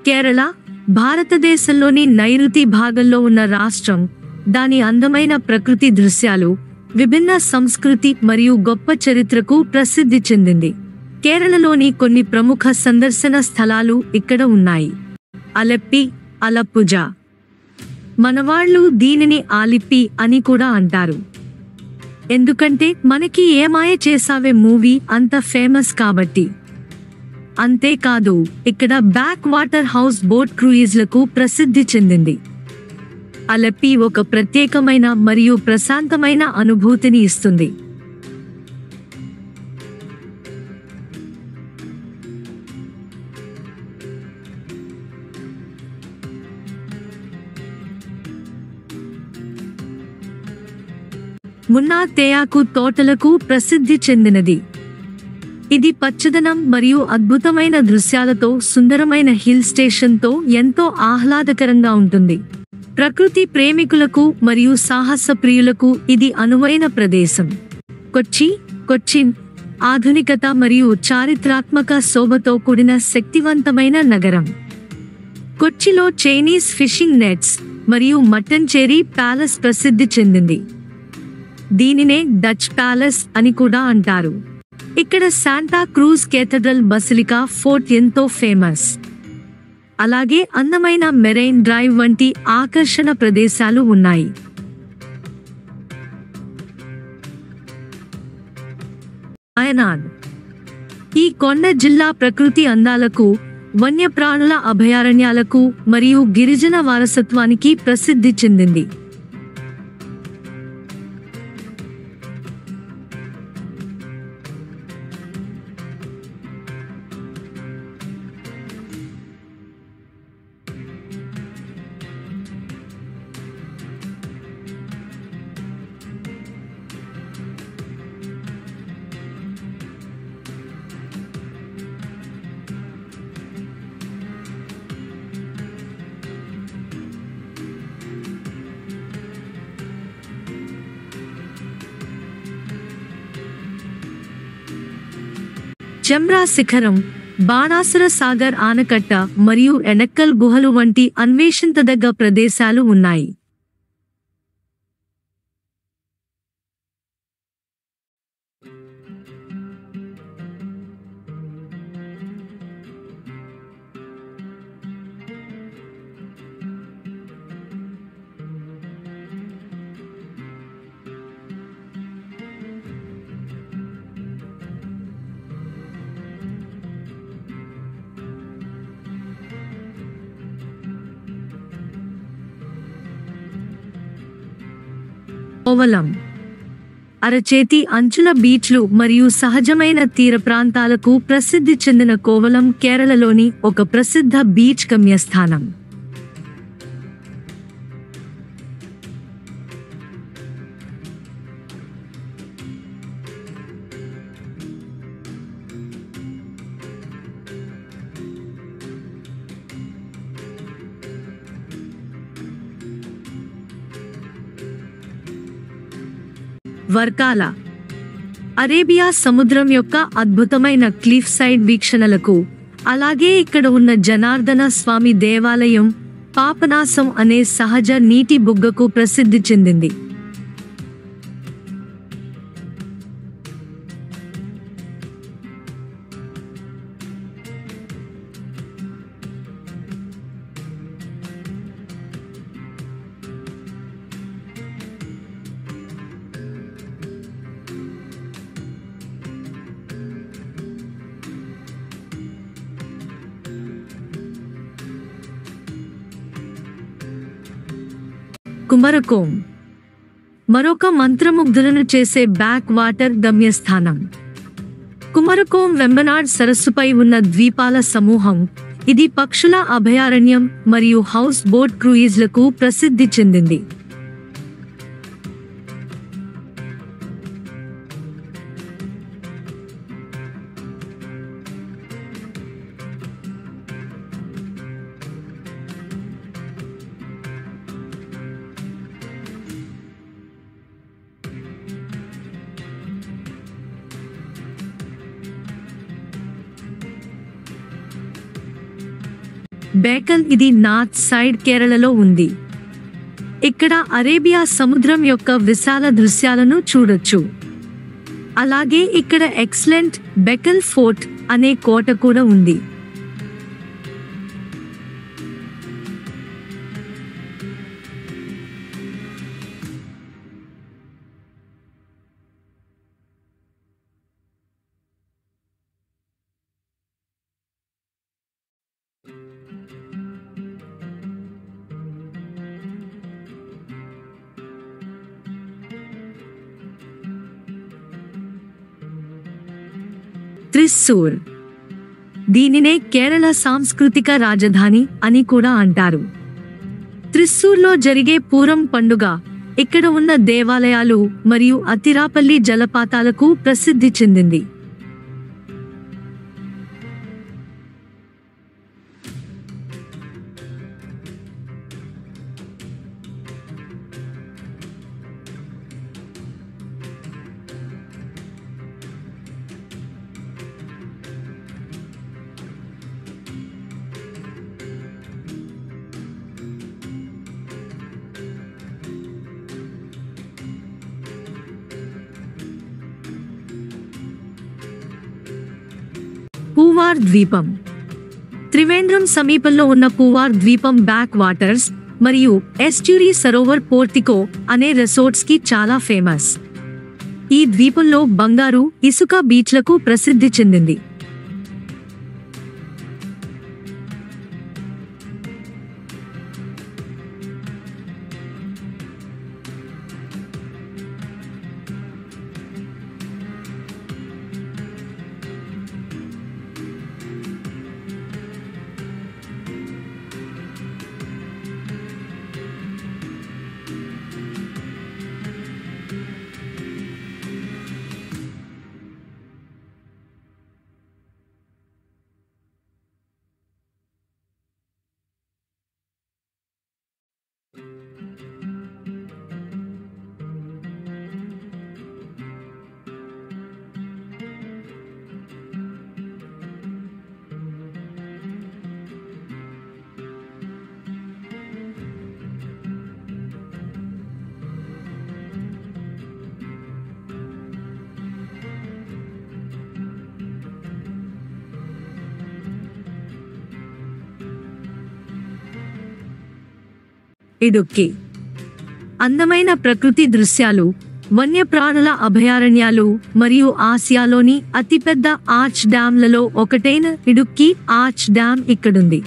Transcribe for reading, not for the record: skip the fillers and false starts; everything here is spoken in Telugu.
కేరళ భారతదేశంలోని నైరుతి భాగంలో ఉన్న రాష్ట్రం. దాని అందమైన ప్రకృతి దృశ్యాలు, విభిన్న సంస్కృతి మరియు గొప్ప చరిత్రకు ప్రసిద్ధి చెందింది. కేరళలోని కొన్ని ప్రముఖ సందర్శన స్థలాలు ఇక్కడ ఉన్నాయి. అలెప్పి, అలప్పుజ. మనవాళ్ళు దీనిని ఆలిప్పి అని కూడా అంటారు. ఎందుకంటే మనకి ఏ మాయ చేసావే మూవీ అంత ఫేమస్ కాబట్టి. అంతేకాదు ఇక్కడ బ్యాక్ వాటర్ హౌస్ బోట్ క్రూయిజ్లకు ప్రసిద్ధి చెందింది. అలెప్పి ఒక ప్రత్యేకమైన మరియు ప్రశాంతమైన అనుభూతిని ఇస్తుంది. మున్నార్ తేయాకు తోటలకు ప్రసిద్ధి చెందినది. ఇది పచ్చదనం మరియు అద్భుతమైన దృశ్యాలతో సుందరమైన హిల్ స్టేషన్తో ఎంతో ఆహ్లాదకరంగా ఉంటుంది. ప్రకృతి ప్రేమికులకు మరియు సాహస ప్రియులకు ఇది అనువైన ప్రదేశం. కొచ్చిన్ ఆధునికత మరియు చారిత్రాత్మక శోభతో కూడిన శక్తివంతమైన నగరం. కొచ్చిలో చైనీస్ ఫిషింగ్ నెట్స్ మరియు మట్టంచేరి ప్యాలెస్ ప్రసిద్ధి చెందింది. దీనినే డచ్ ప్యాలెస్ అని కూడా అంటారు. ఇక్కడ Santa cruise cathedral basilica fort ఎంతో ఫేమస్. అలాగే అందమైన మెరైన్ డ్రైవ్ వంటి ఆకర్షణ ప్రదేశాలు ఉన్నాయి. వయనాడ్ ఈ కొండ జిల్లా ప్రకృతి అందాలకు, వన్యప్రాణుల అభయారణ్యాలకు మరియు గిరిజన వారసత్వానికి ప్రసిద్ధి చెందింది. జమ్రా శిఖరం, బాణాసుర సాగర్ ఆనకట్ట మరియు ఎనక్కల్ గుహలు వంటి అన్వేషించదగ్గ ప్రదేశాలు ఉన్నాయి. కోవలం అరచేతి అంచుల బీచ్లు మరియు సహజమైన తీర ప్రాంతాలకు ప్రసిద్ధి చెందిన కోవలం కేరళలోని ఒక ప్రసిద్ధ బీచ్ గమ్యస్థానం. వర్కాల అరేబియా సముద్రం యొక్క అద్భుతమైన క్లిఫ్ సైడ్ వీక్షణలకు, అలాగే ఇక్కడ ఉన్న జనార్దన స్వామి దేవాలయం పాపనాశం అనే సహజ నీటి బుగ్గకు ప్రసిద్ధి చెందింది. కుమరకోం మరొక మంత్రముగ్ధులను చేసే బ్యాక్ వాటర్ గమ్యస్థానం. కుమరకోం వెంబనాడ్ సరస్సుపై ఉన్న ద్వీపాల సమూహం. ఇది పక్షుల అభయారణ్యం మరియు హౌస్ బోట్ క్రూయిజ్లకు ప్రసిద్ధి చెందింది. బేకల్ ఇది నార్త్ సైడ్ కేరళలో ఉంది. ఇక్కడ అరేబియా సముద్రం యొక్క విశాల దృశ్యాలను చూడొచ్చు. అలాగే ఇక్కడ ఎక్సలెంట్ బెకల్ ఫోర్ట్ అనే కోట కూడా ఉంది. త్రిస్సూర్, దీనినే కేరళ సాంస్కృతిక రాజధాని అని కూడా అంటారు. త్రిస్సూర్లో జరిగే పూరం పండుగ, ఇక్కడ ఉన్న దేవాలయాలు మరియు అతిరాపల్లి జలపాతాలకు ప్రసిద్ధి చెందింది. పూవార్ ద్వీపం, త్రివేంద్రం సమీపంలో ఉన్న పూవార్ ద్వీపం బ్యాక్ వాటర్స్ మరియు ఎస్ట్యూరీ సరోవర్ పోర్టికో అనే రిసార్ట్స్ కి చాలా ఫేమస్. ఈ ద్వీపంలో బంగారు, ఇసుక బీచ్లకు ప్రసిద్ధి చెందింది. ఇడుక్కి, అందమైన ప్రకృతి దృశ్యాలు, వన్యప్రాణుల అభయారణ్యాలు మరియు ఆసియాలోని అతిపెద్ద ఆర్చ్ డ్యాంలలో ఒకటైన ఇడుక్కి ఆర్చ్ డ్యామ్ ఇక్కడుంది.